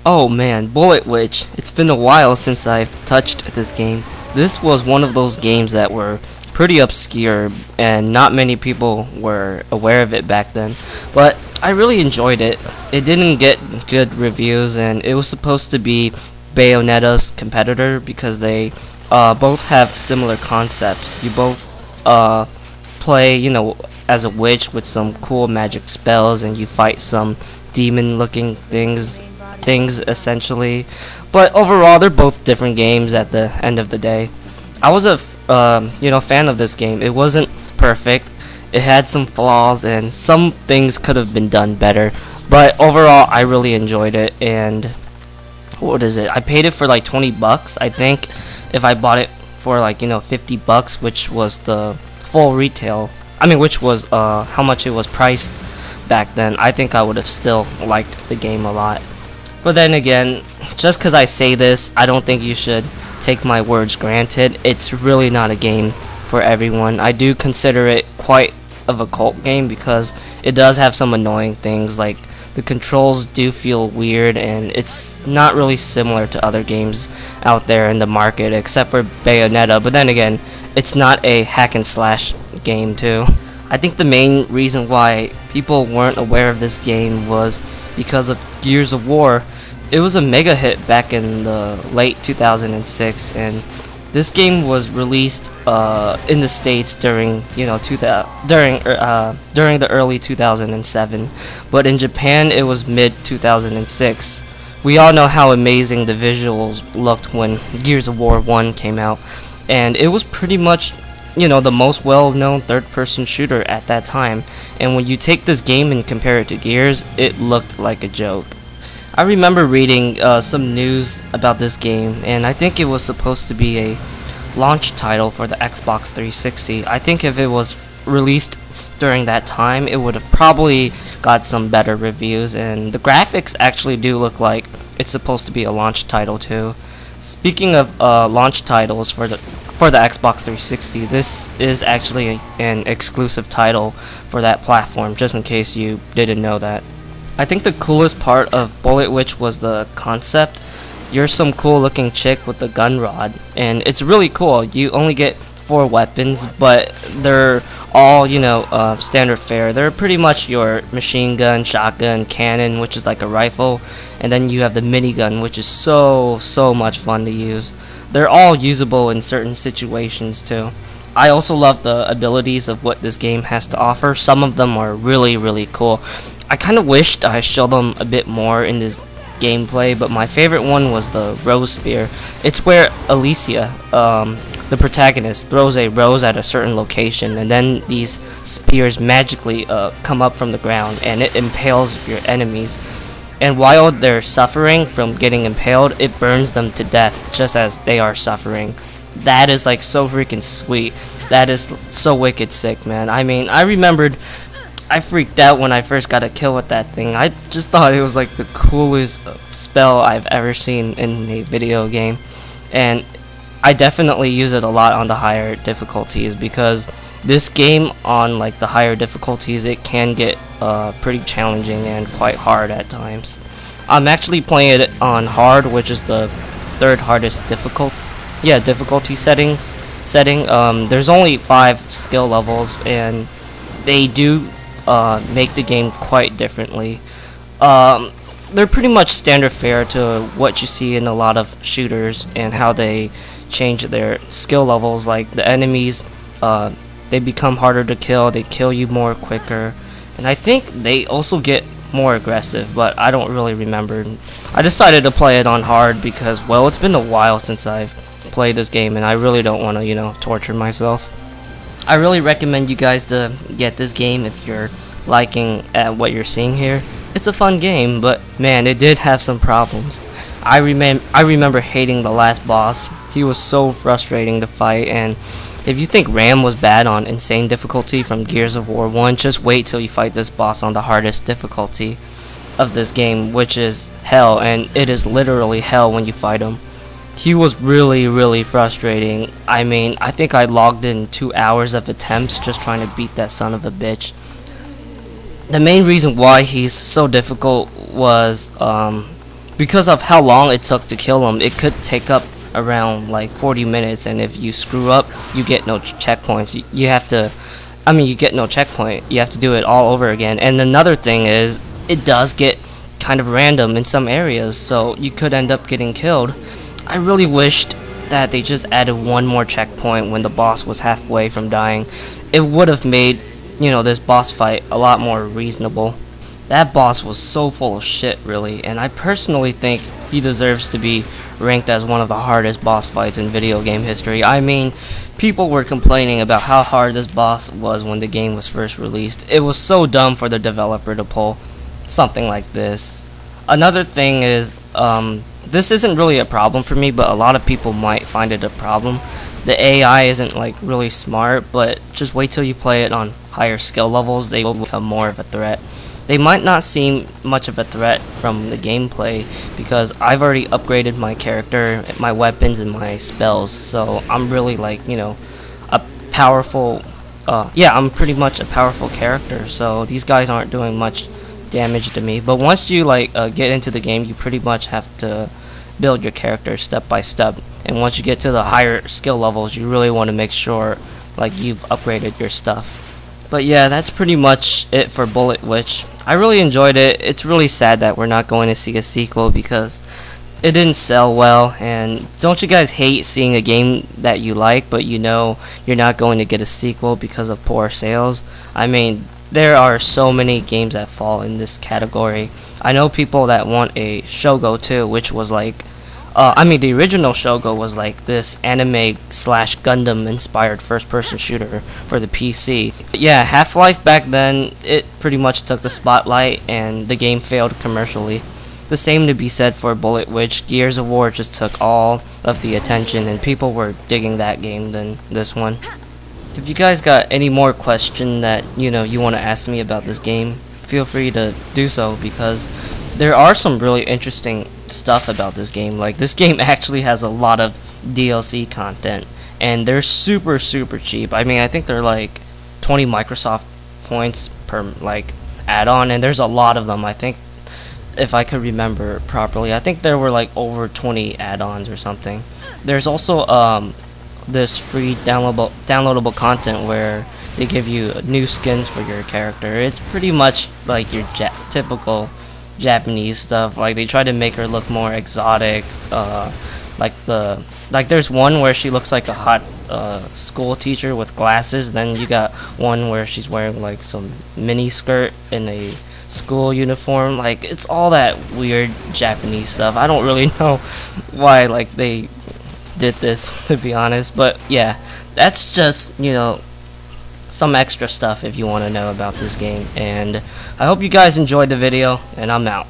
Oh man, Bullet Witch. It's been a while since I've touched this game. This was one of those games that were pretty obscure and not many people were aware of it back then. But I really enjoyed it. It didn't get good reviews and it was supposed to be Bayonetta's competitor because they both have similar concepts. You both play, as a witch with some cool magic spells and you fight some demon looking things essentially, but overall they're both different games at the end of the day. I was a fan of this game. It wasn't perfect, it had some flaws and some things could have been done better, but overall I really enjoyed it. And what is it, I paid it for like 20 bucks. I think if I bought it for like 50 bucks, which was the full retail, which was how much it was priced back then, I think I would have still liked the game a lot. But then again, just because I say this, I don't think you should take my words granted. It's really not a game for everyone. I do consider it quite of a cult game because it does have some annoying things, like the controls do feel weird and it's not really similar to other games out there in the market except for Bayonetta. But then again, it's not a hack and slash game too. I think the main reason why people weren't aware of this game was because of Gears of War. It was a mega hit back in the late 2006, and this game was released in the States during during the early 2007, but in Japan it was mid 2006. We all know how amazing the visuals looked when Gears of War 1 came out, and it was pretty much the most well-known third-person shooter at that time. And when you take this game and compare it to Gears, it looked like a joke. I remember reading some news about this game, and I think it was supposed to be a launch title for the Xbox 360. I think if it was released during that time, it would have probably got some better reviews, and the graphics actually do look like it's supposed to be a launch title too. Speaking of launch titles for the Xbox 360, this is actually an exclusive title for that platform, just in case you didn't know that. I think the coolest part of Bullet Witch was the concept. You're some cool looking chick with a gunrod, and it's really cool. You only get 4 weapons, but they're all standard fare. They're pretty much your machine gun, shotgun, cannon, which is like a rifle, and then you have the minigun, which is so much fun to use. They're all usable in certain situations too. I also love the abilities of what this game has to offer. Some of them are really cool. I kind of wished I showed them a bit more in this gameplay, but my favorite one was the rose spear. It's where Alicia, the protagonist, throws a rose at a certain location, and then these spears magically come up from the ground and it impales your enemies. And while they're suffering from getting impaled, it burns them to death just as they are suffering. That is like so freaking sweet. That is so wicked sick, man. I remembered I freaked out when I first got a kill with that thing. I just thought it was like the coolest spell I've ever seen in a video game, and I definitely use it a lot on the higher difficulties because this game on like the higher difficulties, it can get pretty challenging and quite hard at times. I'm actually playing it on hard, which is the third hardest difficulty setting. There's only 5 skill levels, and they do make the game quite differently. They're pretty much standard fare to what you see in a lot of shooters and how they change their skill levels. Like the enemies, they become harder to kill, they kill you more quicker, and I think they also get more aggressive, but I don't really remember. I decided to play it on hard because, well, it's been a while since I've played this game and I really don't want to torture myself. I really recommend you guys to get this game if you're liking what you're seeing here. It's a fun game, but man, it did have some problems. I remember hating the last boss. He was so frustrating to fight, and if you think RAM was bad on insane difficulty from Gears of War 1, just wait till you fight this boss on the hardest difficulty of this game, which is hell, and it is literally hell when you fight him. He was really frustrating. I think I logged in 2 hours of attempts just trying to beat that son of a bitch. The main reason why he's so difficult was because of how long it took to kill him, it could take up around like 40 minutes, and if you screw up, you get no checkpoints. You have to, you get no checkpoint. You have to do it all over again. And another thing is, it does get kind of random in some areas, so you could end up getting killed. I really wished that they just added one more checkpoint when the boss was halfway from dying. It would have made, this boss fight a lot more reasonable. That boss was so full of shit, really, and I personally think he deserves to be ranked as one of the hardest boss fights in video game history. I mean, people were complaining about how hard this boss was when the game was first released. It was so dumb for the developer to pull something like this. Another thing is, this isn't really a problem for me, but a lot of people might find it a problem. The AI isn't like really smart, but just wait till you play it on higher skill levels. They will become more of a threat. They might not seem much of a threat from the gameplay because I've already upgraded my character, my weapons, and my spells, so I'm really like, a powerful, I'm pretty much a powerful character, so these guys aren't doing much damage to me. But once you get into the game, you pretty much have to build your character step by step, and once you get to the higher skill levels, you really want to make sure you've upgraded your stuff. But yeah, that's pretty much it for Bullet Witch. I really enjoyed it. It's really sad that we're not going to see a sequel because it didn't sell well, and don't you guys hate seeing a game that you like but you're not going to get a sequel because of poor sales? I mean, there are so many games that fall in this category. I know people that want a Shogo too, which was the original Shogo was like this anime / Gundam inspired first person shooter for the PC. But yeah, Half-Life back then, it pretty much took the spotlight and the game failed commercially. The same to be said for Bullet Witch. Gears of War just took all of the attention and people were digging that game than this one. If you guys got any more question that you want to ask me about this game, feel free to do so, because there are some really interesting stuff about this game. Like, this game actually has a lot of DLC content, and they're super cheap. I mean, I think they're like 20 Microsoft points per add-on, and there's a lot of them. I think, if I could remember properly, I think there were over 20 add-ons or something. There's also this free downloadable content where they give you new skins for your character. It's pretty much like your typical Japanese stuff. They try to make her look more exotic. There's one where she looks like a hot school teacher with glasses. Then you got one where she's wearing some mini skirt in a school uniform. It's all that weird Japanese stuff. I don't really know why they did this, to be honest, but yeah, that's just some extra stuff if you want to know about this game. And I hope you guys enjoyed the video, and I'm out.